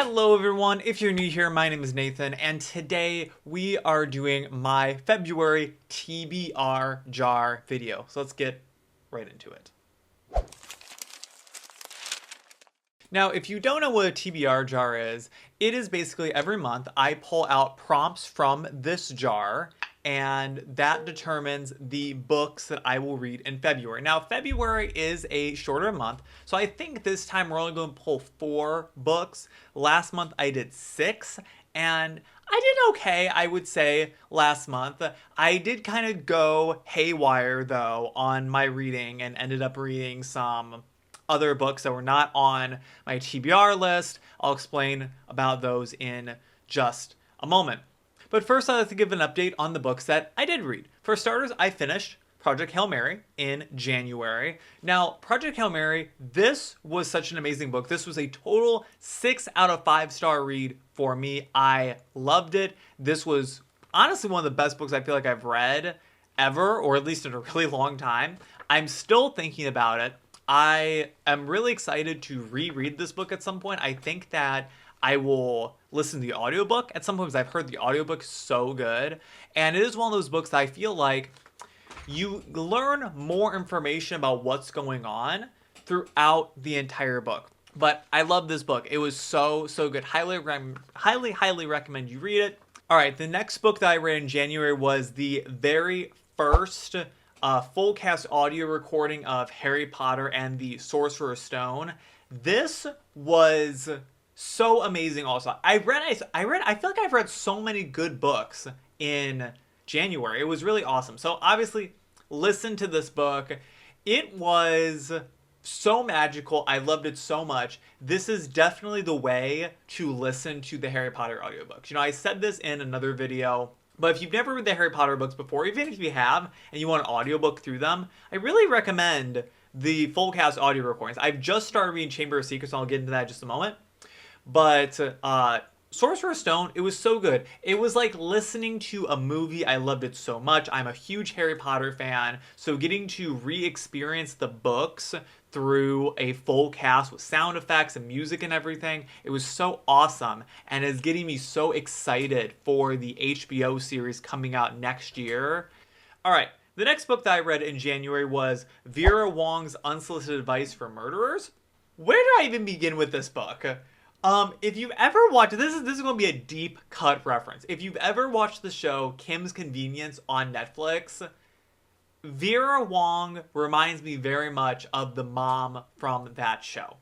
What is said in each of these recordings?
Hello everyone, if you're new here, my name is Nathan, and today we are doing my February TBR Jar video. So let's get right into it. Now, if you don't know what a TBR jar is, it is basically every month I pull out prompts from this jar, and that determines the books that I will read in February. Now, February is a shorter month, so I think this time we're only going to pull 4 books. Last month I did 6, and I did okay, I would say, last month. I did kind of go haywire, though, on my reading and ended up reading some other books that were not on my TBR list. I'll explain about those in just a moment. But first, I'd like to give an update on the books that I did read. For starters, I finished Project Hail Mary in January. Now, Project Hail Mary, this was such an amazing book. This was a total 6 out of 5 star read for me. I loved it. This was honestly one of the best books I feel like I've read ever, or at least in a really long time. I'm still thinking about it. I am really excited to reread this book at some point. I think that I will listen to the audiobook at some point because I've heard the audiobook so good. And it is one of those books that I feel like you learn more information about what's going on throughout the entire book. But I love this book. It was so good. Highly recommend you read it. All right, the next book that I read in January was the very first full cast audio recording of Harry Potter and the Sorcerer's Stone. This was so amazing also. I feel like I've read so many good books in January. It was really awesome. So obviously, listen to this book. It was so magical. I loved it so much. This is definitely the way to listen to the Harry Potter audiobooks. You know, I said this in another video, but if you've never read the Harry Potter books before, even if you have and you want an audiobook through them, I really recommend the full cast audio recordings. I've just started reading Chamber of Secrets, and I'll get into that in just a moment. But Sorcerer's Stone, it was so good. It was like listening to a movie. I loved it so much. I'm a huge Harry Potter fan, so getting to re-experience the books through a full cast with sound effects and music and everything, it was so awesome, and it's getting me so excited for the HBO series coming out next year. All right, the next book that I read in January was Vera Wong's Unsolicited Advice for Murderers. Where do I even begin with this book? If you've ever watched, this is going to be a deep cut reference. If you've ever watched the show Kim's Convenience on Netflix, Vera Wong reminds me very much of the mom from that show.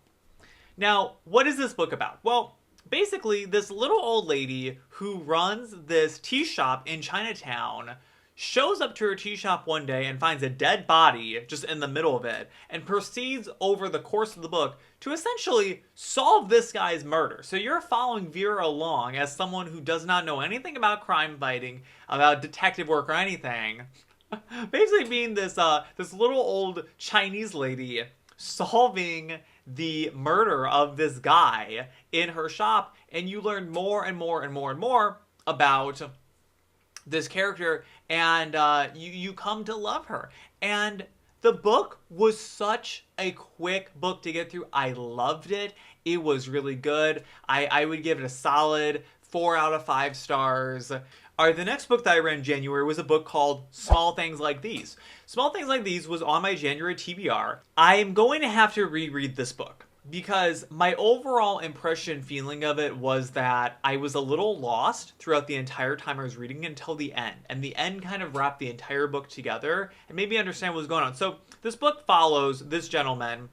Now, what is this book about? Well, basically, this little old lady who runs this tea shop in Chinatown shows up to her tea shop one day and finds a dead body just in the middle of it, and proceeds over the course of the book to essentially solve this guy's murder. So you're following Vera along as someone who does not know anything about crime fighting, about detective work or anything. Basically being this little old Chinese lady solving the murder of this guy in her shop, and you learn more and more about this character, and you come to love her. And the book was such a quick book to get through. I loved it. It was really good. I would give it a solid 4 out of 5 stars. All right, the next book that I read in January was a book called Small Things Like These. Small Things Like These was on my January TBR. I am going to have to reread this book because my overall impression feeling of it was that I was a little lost throughout the entire time I was reading until the end. And the end kind of wrapped the entire book together and made me understand what was going on. So this book follows this gentleman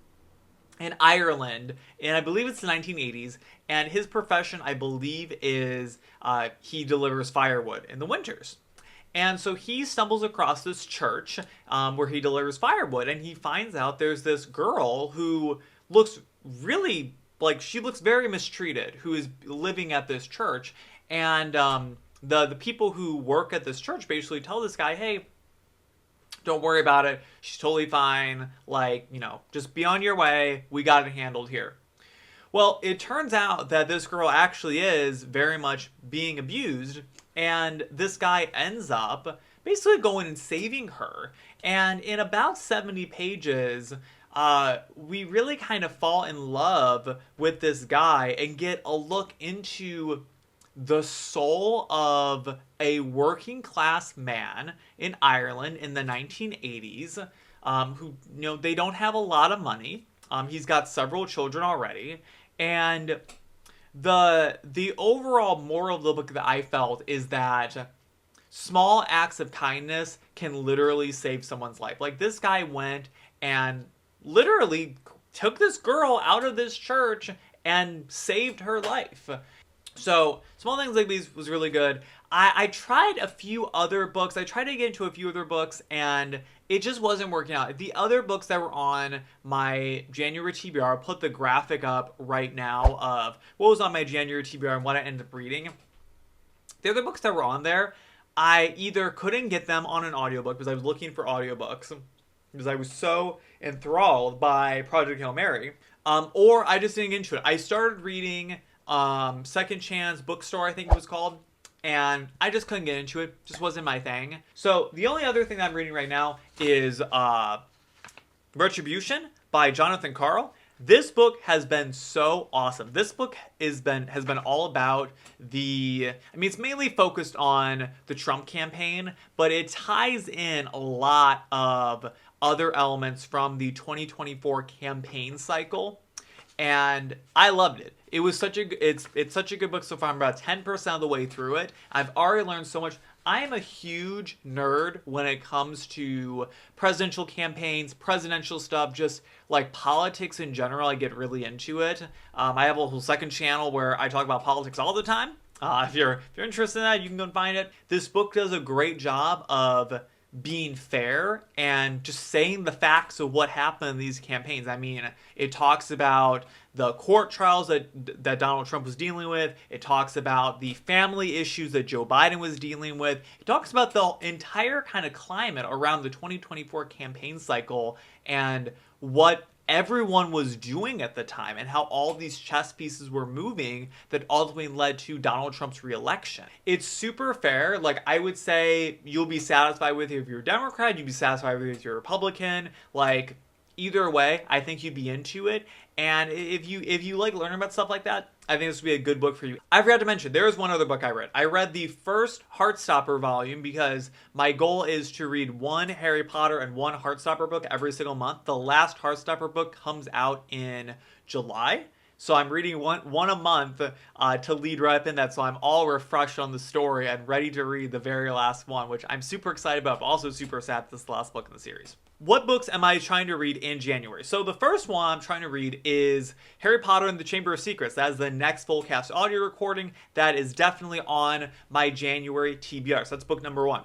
in Ireland, and I believe it's the 1980s, and his profession, I believe, is he delivers firewood in the winters. And so he stumbles across this church where he delivers firewood, and he finds out there's this girl who looks really like she looks very mistreated, who is living at this church. And the people who work at this church basically tell this guy, hey, don't worry about it. She's totally fine. Like, you know, just be on your way. We got it handled here. Well, it turns out that this girl actually is very much being abused, and this guy ends up basically going and saving her. And in about 70 pages, we really kind of fall in love with this guy and get a look into the soul of a working class man in Ireland in the 1980s, who, they don't have a lot of money. He's got several children already, and the overall moral of the book that I felt is that small acts of kindness can literally save someone's life. Like, this guy went and literally took this girl out of this church and saved her life. So small things like these was really good. I tried a few other books. I tried to get into a few other books, and it just wasn't working out. The other books that were on my January TBR, I'll put the graphic up right now of what was on my January TBR and what I ended up reading. The other books that were on there, I either couldn't get them on an audiobook because I was looking for audiobooks because I was so enthralled by Project Hail Mary, or I just didn't get into it. I started reading Second Chance Bookstore, I think it was called, and I just couldn't get into it. Just wasn't my thing. So the only other thing that I'm reading right now is Retribution by Jonathan Carl. This book has been so awesome. This book has been all about it's mainly focused on the Trump campaign, but it ties in a lot of other elements from the 2024 campaign cycle. And I loved it. It was it's such a good book so far. I'm about 10% of the way through it. I've already learned so much. I am a huge nerd when it comes to presidential campaigns, presidential stuff, just like politics in general. I get really into it. I have a whole second channel where I talk about politics all the time. If you're interested in that, you can go and find it. This book does a great job of being fair and just saying the facts of what happened in these campaigns. I mean, it talks about the court trials that Donald Trump was dealing with. It talks about the family issues that Joe Biden was dealing with. It talks about the entire kind of climate around the 2024 campaign cycle and what everyone was doing at the time and how all these chess pieces were moving that ultimately led to Donald Trump's reelection. It's super fair. Like, I would say you'll be satisfied with it if you're a Democrat, you'd be satisfied with it if you're a Republican. Like, either way, I think you'd be into it. And if you like learning about stuff like that, I think this would be a good book for you. I forgot to mention, there is one other book I read. I read the first Heartstopper volume because my goal is to read one Harry Potter and one Heartstopper book every single month. The last Heartstopper book comes out in July. So I'm reading one a month to lead right up in that. So I'm all refreshed on the story and ready to read the very last one, which I'm super excited about, but also super sad this is the last book in the series. What books am I trying to read in January? So the first one I'm trying to read is Harry Potter and the Chamber of Secrets. That is the next full cast audio recording. That is definitely on my January TBR. So that's book number 1.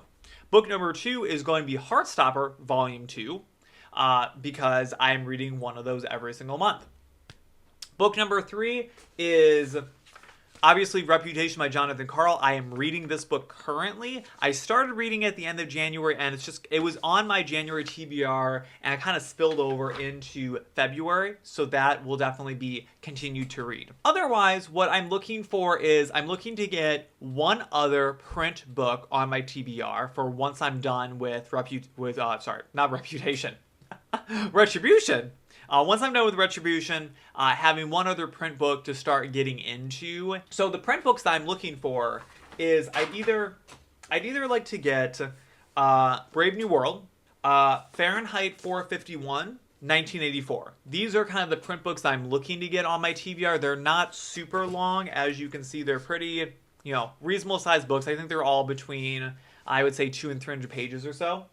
Book number 2 is going to be Heartstopper Volume 2 because I'm reading one of those every single month. Book number 3 is obviously Reputation by Jonathan Carl. I am reading this book currently. I started reading it at the end of January, and it was on my January TBR, and it kind of spilled over into February, so that will definitely be continued to read. Otherwise, what I'm looking for is I'm looking to get one other print book on my TBR for once I'm done with Reputation. Retribution. Once I'm done with Retribution, having one other print book to start getting into. So the print books that I'm looking for is I'd either like to get Brave New World, Fahrenheit 451, 1984. These are kind of the print books I'm looking to get on my TBR. They're not super long. As you can see, they're pretty, reasonable sized books. I think they're all between, I would say, 200 and 300 pages or so.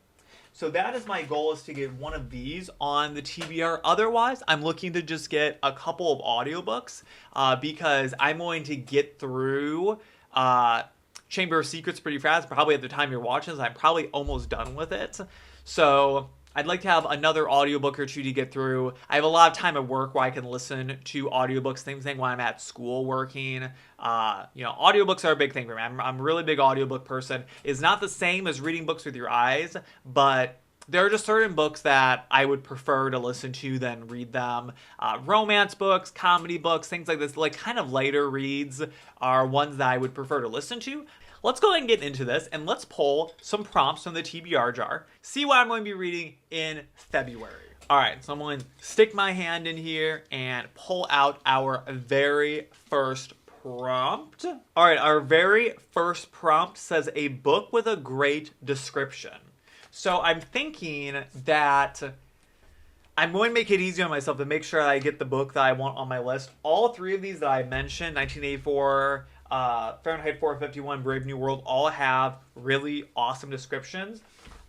So that is my goal, is to get one of these on the TBR. Otherwise, I'm looking to just get a couple of audiobooks because I'm going to get through Chamber of Secrets pretty fast. Probably at the time you're watching this, I'm probably almost done with it. So I'd like to have another audiobook or two to get through. I have a lot of time at work where I can listen to audiobooks. Same thing when I'm at school working. Audiobooks are a big thing for me. I'm a really big audiobook person. It's not the same as reading books with your eyes, but there are just certain books that I would prefer to listen to than read them. Romance books, comedy books, things like this, like kind of lighter reads are ones that I would prefer to listen to. Let's go ahead and get into this, and let's pull some prompts from the TBR jar, see what I'm going to be reading in February. All right, so I'm going to stick my hand in here and pull out our very first prompt. All right, our very first prompt says a book with a great description. So I'm thinking that I'm going to make it easy on myself to make sure I get the book that I want on my list. All three of these that I mentioned, 1984, Fahrenheit 451, Brave New World, all have really awesome descriptions.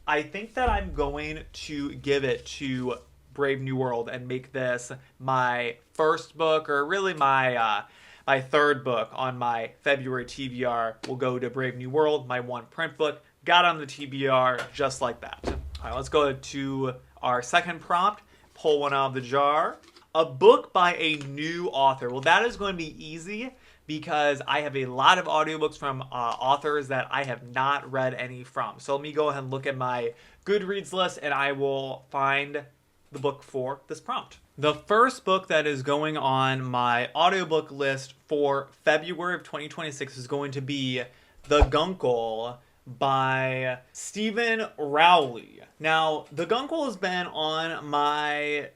I think that I'm going to give it to Brave New World and make this my first book, or really my my third book on my February TBR. Will go to Brave New World, my one print book. Got on the TBR just like that. All right, let's go to our second prompt. Pull one out of the jar. A book by a new author. Well, that is going to be easy because I have a lot of audiobooks from authors that I have not read any from. So let me go ahead and look at my Goodreads list and I will find the book for this prompt. The first book that is going on my audiobook list for February of 2026 is going to be The Guncle by Stephen Rowley. Now, The Guncle has been on my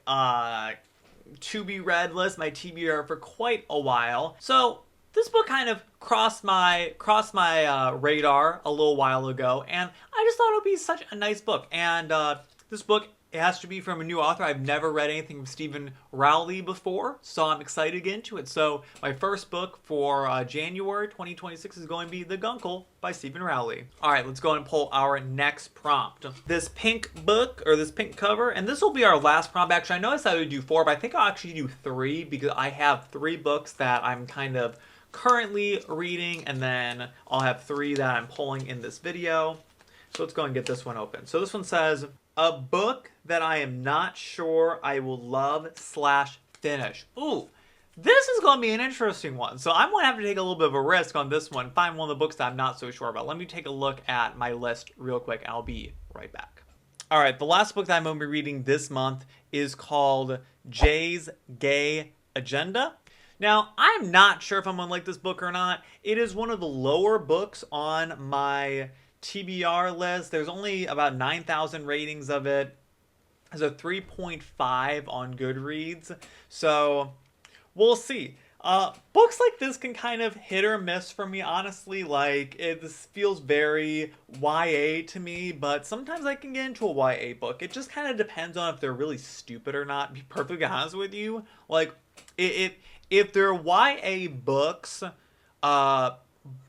to be read list, my TBR, for quite a while. So this book kind of crossed my radar a little while ago, and I just thought it would be such a nice book. And this book, it has to be from a new author. I've never read anything from Stephen Rowley before, so I'm excited to get into it. So my first book for January 2026 is going to be The Guncle by Stephen Rowley. All right, let's go and pull our next prompt. This pink book, or this pink cover, and this will be our last prompt. Actually, I know I said I would do 4, but I think I'll actually do 3 because I have 3 books that I'm kind of currently reading, and then I'll have 3 that I'm pulling in this video. So let's go and get this one open. So this one says, a book that I am not sure I will love / finish. Ooh, this is going to be an interesting one. So I'm going to have to take a little bit of a risk on this one, find one of the books that I'm not so sure about. Let me take a look at my list real quick. I'll be right back. All right, the last book that I'm going to be reading this month is called Jay's Gay Agenda. Now, I'm not sure if I'm going to like this book or not. It is one of the lower books on my TBR list. There's only about 9,000 ratings of it. There's a 3.5 on Goodreads. So we'll see. Books like this can kind of hit or miss for me, honestly. Like, this feels very YA to me, but sometimes I can get into a YA book. It just kind of depends on if they're really stupid or not, to be perfectly honest with you. Like, if they're YA books,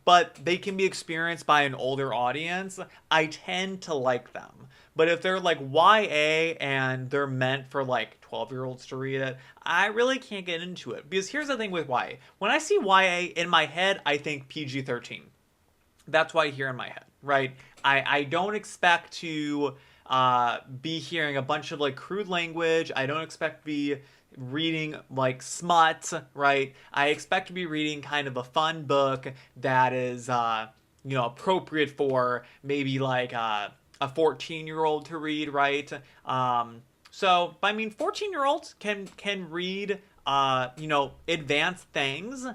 but they can be experienced by an older audience, I tend to like them. But if they're like YA and they're meant for like 12-year-olds to read it, I really can't get into it. Because here's the thing with YA. When I see YA, in my head, I think PG-13. That's what I hear in my head, right? I don't expect to be hearing a bunch of like crude language. I don't expect to be reading like smut, right? I expect to be reading kind of a fun book that is, appropriate for maybe like a 14-year-old to read, right? So, I mean, 14-year-olds can read, advanced things,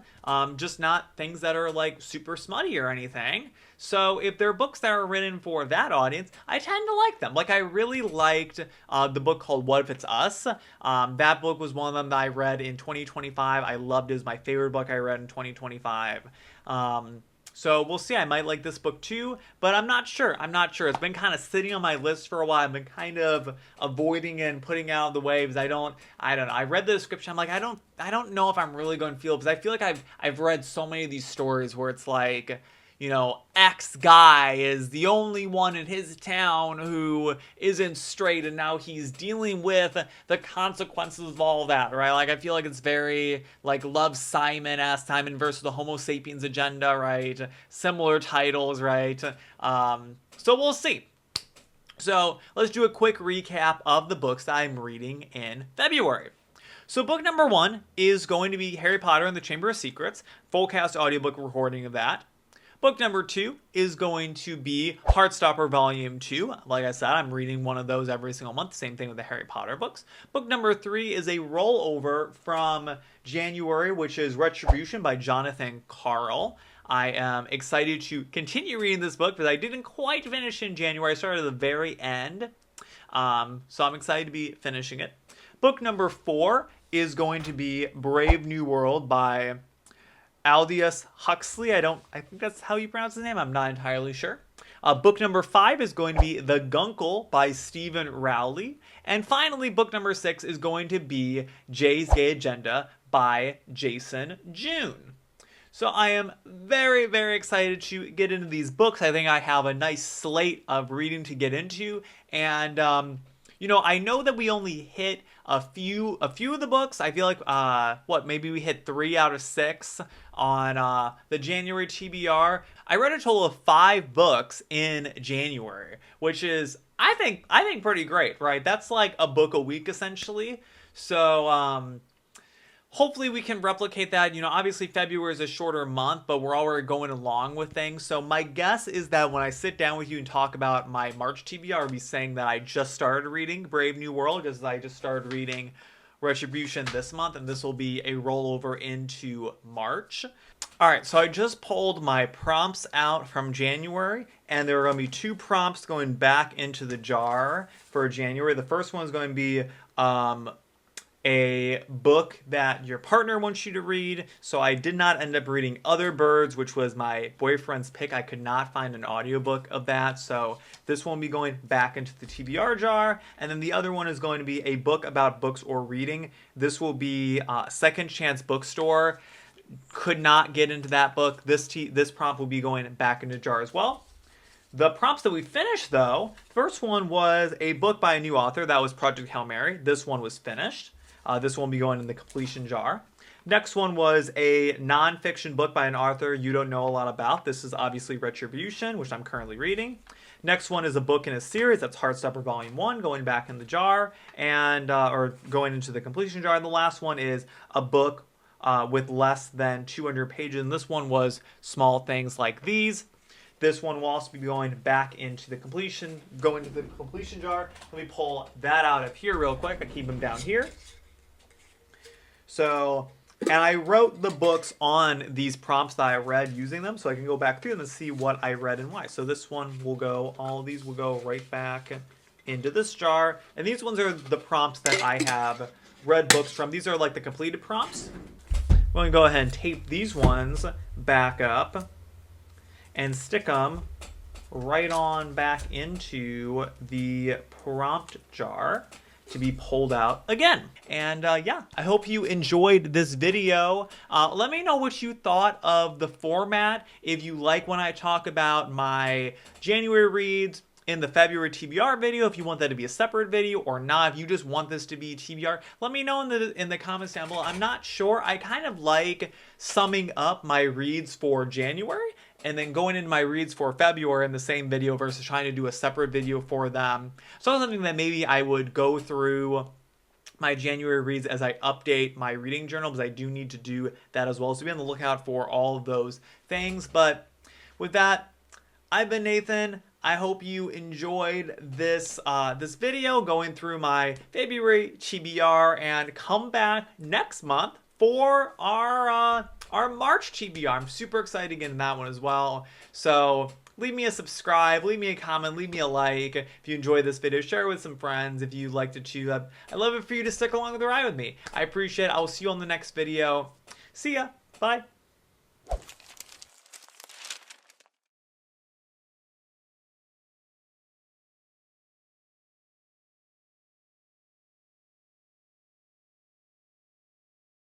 just not things that are like super smutty or anything. So if they're books that are written for that audience, I tend to like them. Like, I really liked the book called What If It's Us? That book was one of them that I read in 2025. I loved it. It was my favorite book I read in 2025. So we'll see. I might like this book too, but I'm not sure. It's been kind of sitting on my list for a while. I've been kind of avoiding it and putting out the waves. I don't know. I read the description. I'm like, I don't know if I'm really going to feel it, because I feel like I've read so many of these stories where it's like, X guy is the only one in his town who isn't straight, and now he's dealing with the consequences of all that, right? Like, I feel like it's very, like, Love Simon-esque, Simon versus the Homo sapiens agenda, right? Similar titles, right? So we'll see. So let's do a quick recap of the books that I'm reading in February. So book number 1 is going to be Harry Potter and the Chamber of Secrets, full cast audiobook recording of that. Book number 2 is going to be Heartstopper Volume 2. Like I said, I'm reading one of those every single month. Same thing with the Harry Potter books. Book number 3 is a rollover from January, which is Retribution by Jonathan Carl. I am excited to continue reading this book because I didn't quite finish in January. I started at the very end. So I'm excited to be finishing it. Book number 4 is going to be Brave New World by Aldous Huxley. I think that's how you pronounce his name. I'm not entirely sure. Book number 5 is going to be The Guncle by Stephen Rowley. And finally, book number 6 is going to be Jay's Gay Agenda by Jason June. So I am very, very excited to get into these books. I think I have a nice slate of reading to get into. And, I know that we only hit a few of the books. I feel like, maybe we hit 3 out of 6 on the January TBR. I read a total of 5 books in January, which is, I think pretty great, right? That's like a book a week, essentially. So, hopefully we can replicate that. Obviously February is a shorter month, but we're already going along with things. So my guess is that when I sit down with you and talk about my March TBR, I'll be saying that I just started reading Brave New World because I just started reading Retribution this month, and this will be a rollover into March. All right, so I just pulled my prompts out from January, and there are going to be 2 prompts going back into the jar for January. The first one is going to be a book that your partner wants you to read. So I did not end up reading Other Birds, which was my boyfriend's pick. I could not find an audiobook of that. So this one will be going back into the TBR jar. And then the other one is going to be a book about books or reading. This will be Second Chance Bookstore. Could not get into that book. This prompt will be going back into the jar as well. The prompts that we finished, though, first one was a book by a new author. That was Project Hail Mary. This one was finished. This one will be going in the completion jar. Next one was a nonfiction book by an author you don't know a lot about. This is obviously Retribution, which I'm currently reading. Next one is a book in a series. That's Heartstopper Volume 1, going back in the jar, and or going into the completion jar. And the last one is a book with less than 200 pages. And this one was Small Things Like These. This one will also be going back into the completion jar. Let me pull that out of here real quick. I keep them down here. So, and I wrote the books on these prompts that I read using them, so I can go back through them and see what I read and why. So this one will go, all of these will go right back into this jar. And these ones are the prompts that I have read books from. These are like the completed prompts. I'm going to go ahead and tape these ones back up and stick them right on back into the prompt jar to be pulled out again. And yeah, I hope you enjoyed this video. Let me know what you thought of the format. If you like when I talk about my January reads in the February TBR video, if you want that to be a separate video or not, if you just want this to be TBR, let me know in the comments down below. I'm not sure. I kind of like summing up my reads for January and then going into my reads for February in the same video versus trying to do a separate video for them. So that's something that maybe I would go through my January reads as I update my reading journal, because I do need to do that as well. So be on the lookout for all of those things. But with that, I've been Nathan. I hope you enjoyed this this video going through my February TBR, and come back next month for our March TBR. I'm super excited to get in that one as well. So leave me a subscribe, leave me a comment, leave me a like. If you enjoyed this video, share it with some friends if you liked it too. I'd love it for you to stick along with the ride with me. I appreciate it. I will see you on the next video. See ya. Bye.